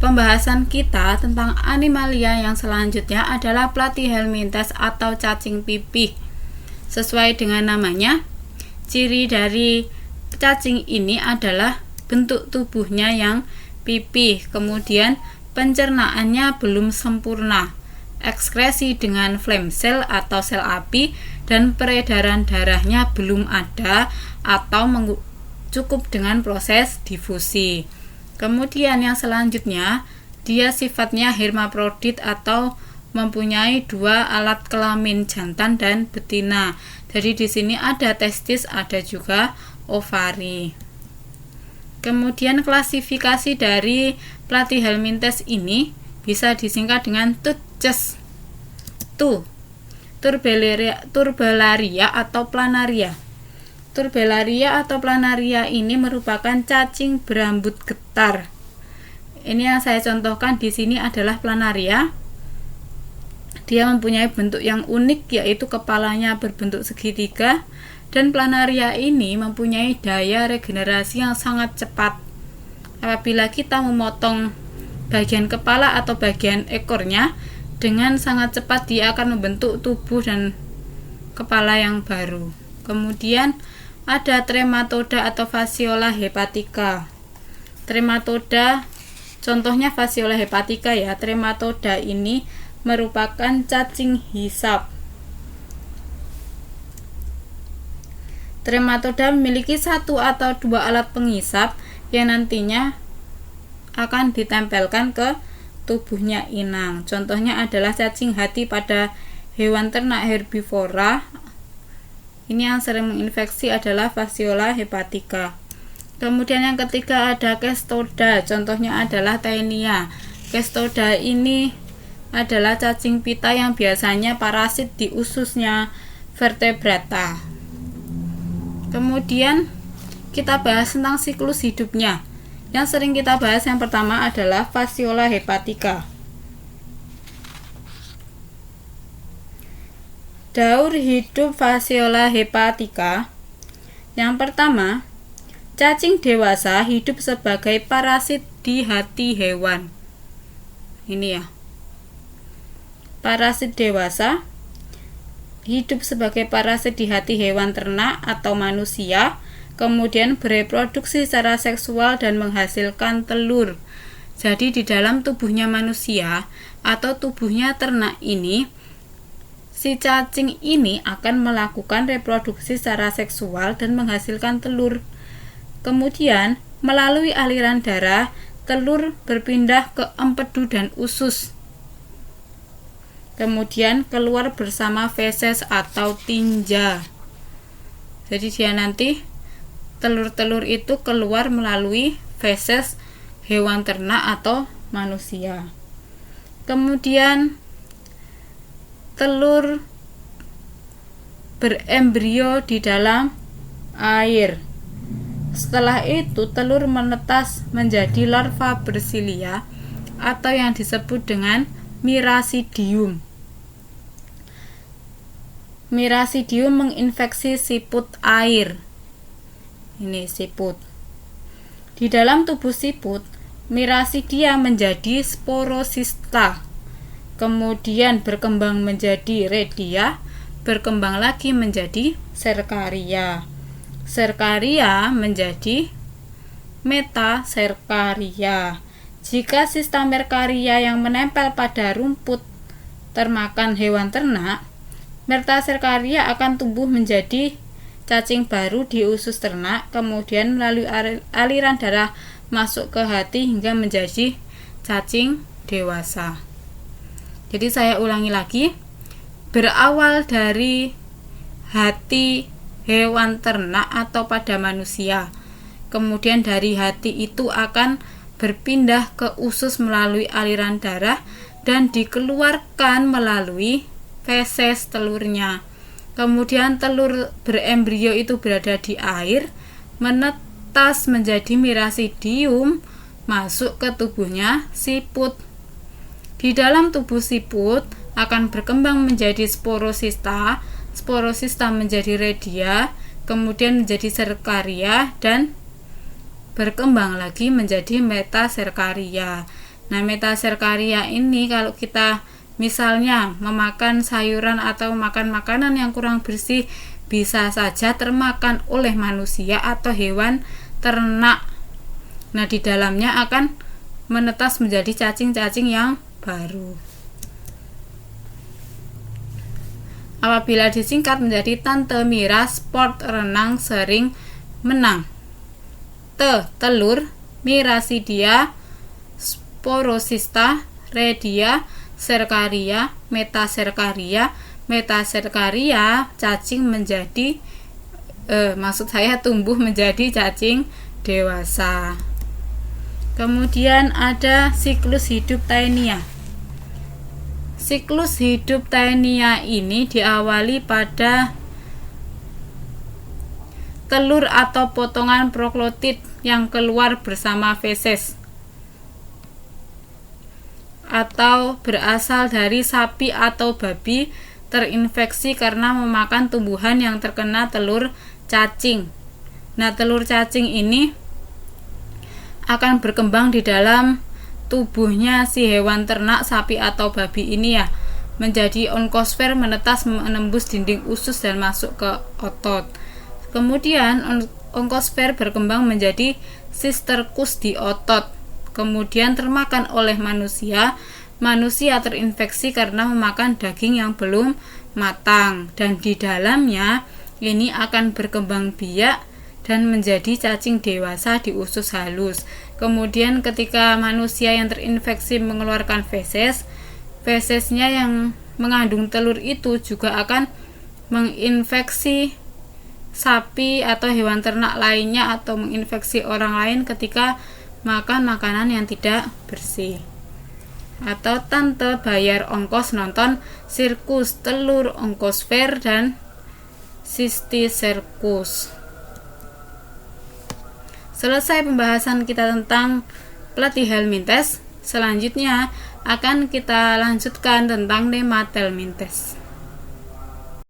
pembahasan kita tentang animalia yang selanjutnya adalah platyhelminthes atau cacing pipih. Sesuai dengan namanya, ciri dari cacing ini adalah bentuk tubuhnya yang pipih, kemudian pencernaannya belum sempurna, ekskresi dengan phloem sel atau sel api, dan peredaran darahnya belum ada atau cukup dengan proses difusi. Kemudian yang selanjutnya, dia sifatnya hermaprodit atau mempunyai dua alat kelamin, jantan dan betina. Jadi di sini ada testis, ada juga ovari. Kemudian klasifikasi dari platyhelminthes ini bisa disingkat dengan TUTCHES. Turbellaria atau planaria. Turbellaria atau planaria ini merupakan cacing berambut getar. Ini yang saya contohkan di sini adalah planaria. Dia mempunyai bentuk yang unik, yaitu kepalanya berbentuk segitiga, dan planaria ini mempunyai daya regenerasi yang sangat cepat. Apabila kita memotong bagian kepala atau bagian ekornya, dengan sangat cepat dia akan membentuk tubuh dan kepala yang baru. Kemudian ada trematoda atau Phaseola hepatica. Trematoda, contohnya Phaseola hepatica ya. Trematoda ini merupakan cacing hisap. Trematoda memiliki satu atau dua alat penghisap yang nantinya akan ditempelkan ke tubuhnya inang. Contohnya adalah cacing hati pada hewan ternak herbivora. Ini yang sering menginfeksi adalah Phaseola hepatica. Kemudian yang ketiga ada Cestoda, contohnya adalah Taenia. Cestoda ini adalah cacing pita yang biasanya parasit di ususnya vertebrata. Kemudian kita bahas tentang siklus hidupnya. Yang sering kita bahas yang pertama adalah Phaseola hepatica. Daur hidup Phaseola hepatica. Yang pertama, cacing dewasa hidup sebagai parasit di hati hewan. Ini ya. Parasit dewasa hidup sebagai parasit di hati hewan ternak atau manusia, kemudian bereproduksi secara seksual dan menghasilkan telur. Jadi di dalam tubuhnya manusia atau tubuhnya ternak ini, si cacing ini akan melakukan reproduksi secara seksual dan menghasilkan telur. Kemudian, melalui aliran darah, telur berpindah ke empedu dan usus. Kemudian keluar bersama feses atau tinja. Jadi dia nanti telur-telur itu keluar melalui feses hewan ternak atau manusia. Kemudian telur berembrio di dalam air. Setelah itu telur menetas menjadi larva bersilia atau yang disebut dengan Miracidium. Miracidium menginfeksi siput air. Ini siput. Di dalam tubuh siput, Miracidia menjadi sporosista. Kemudian berkembang menjadi redia, berkembang lagi menjadi serkaria. Serkaria menjadi metaserkaria. Jika sista merkaria yang menempel pada rumput termakan hewan ternak, metaserkaria akan tumbuh menjadi cacing baru di usus ternak, kemudian melalui aliran darah masuk ke hati hingga menjadi cacing dewasa. Jadi saya ulangi lagi, berawal dari hati hewan ternak atau pada manusia, kemudian dari hati itu akan berpindah ke usus melalui aliran darah dan dikeluarkan melalui feses telurnya. Kemudian telur berembrio itu berada di air, menetas menjadi Miracidium, masuk ke tubuhnya siput. Di dalam tubuh siput akan berkembang menjadi sporosista, sporosista menjadi redia, kemudian menjadi serkaria dan berkembang lagi menjadi metaserkaria. Nah, metaserkaria ini kalau kita misalnya memakan sayuran atau makan makanan yang kurang bersih, bisa saja termakan oleh manusia atau hewan ternak. Nah, di dalamnya akan menetas menjadi cacing-cacing yang baru. Apabila disingkat menjadi Tante Mira sport renang sering menang. Telur, Miracidia, Sporosista, Redia, Serkaria, Metaserkaria. Metaserkaria cacing menjadi tumbuh menjadi cacing dewasa. Kemudian ada siklus hidup Taenia. Siklus hidup Taenia ini diawali pada telur atau potongan proklotit yang keluar bersama feses atau berasal dari sapi atau babi terinfeksi karena memakan tumbuhan yang terkena telur cacing. Nah, telur cacing ini akan berkembang di dalam tubuhnya si hewan ternak sapi atau babi ini ya, menjadi onkosfer, menetas menembus dinding usus dan masuk ke otot. Kemudian onkosfer berkembang menjadi sisterkus di otot, kemudian termakan oleh manusia. Manusia terinfeksi karena memakan daging yang belum matang, dan di dalamnya ini akan berkembang biak dan menjadi cacing dewasa di usus halus. Kemudian ketika manusia yang terinfeksi mengeluarkan fesesnya yang mengandung telur itu juga akan menginfeksi sapi atau hewan ternak lainnya atau menginfeksi orang lain ketika makan makanan yang tidak bersih. Atau tante bayar ongkos nonton sirkus telur onkosfer dan Cysticercus. Selesai pembahasan kita tentang Platyhelminthes. Selanjutnya akan kita lanjutkan tentang Nemathelminthes.